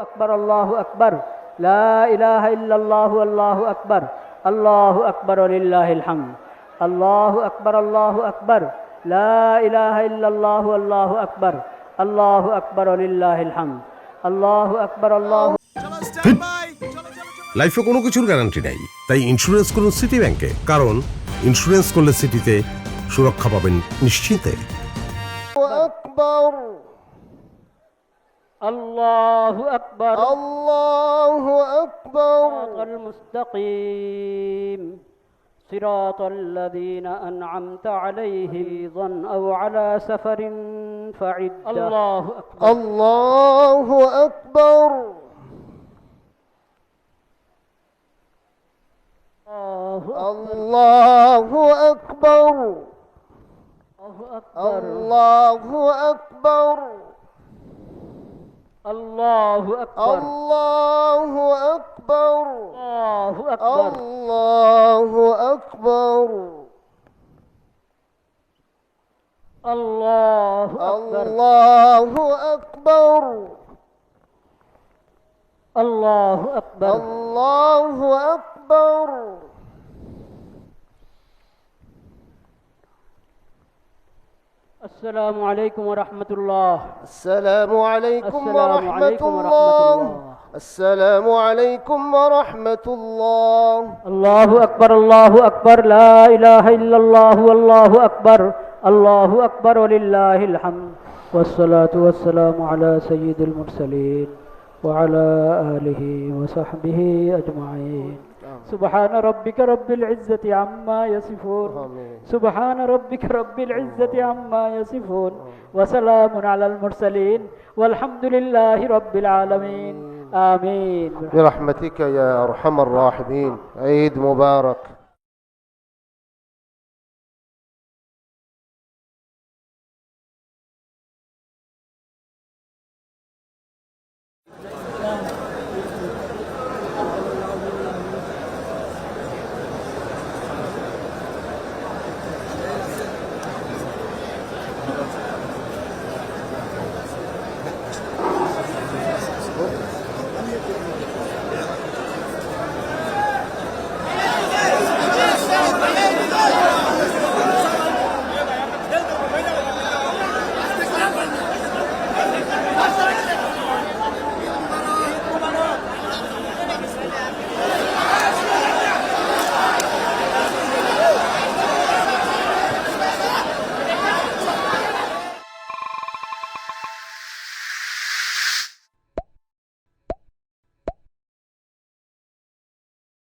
أكبر الله أكبر لا إله إلا الله والله أكبر الله أكبر ولله الحمد الله أكبر الله أكبر لا إله إلا الله والله أكبر الله أكبر ولله الحمد الله أكبر الله লাইফে কোনো কিছুর গ্যারান্টি নাই, তাই ইন্স্যুরেন্স করুন সিটি ব্যাংকে, কারণ ইন্স্যুরেন্স করলে সিটিতে সুরক্ষা পাবেন নিশ্চিন্তে। الله أكبر الله أكبر صراط المستقيم صراط الذين أنعمت عليهم أو على سفر فعد الله أكبر الله أكبر الله أكبر الله أكبر الله أكبر الله أكبر الله أكبر الله أكبر الله أكبر الله أكبر الله أكبر الله أكبر السلام عليكم ورحمة الله السلام عليكم السلام ورحمة عليكم ورحمة الله الله. السلام عليكم ورحمة الله الله أكبر الله أكبر لا إله إلا الله والله أكبر الله أكبر ولله الحمد والصلاة والسلام على سيد المرسلين وعلى آله وصحبه أجمعين سبحان ربك رب العزة عما يصفون سبحان ربك رب العزة عما يصفون وسلام على المرسلين والحمد لله رب العالمين آمين برحمتك يا أرحم الراحمين. عيد مبارك.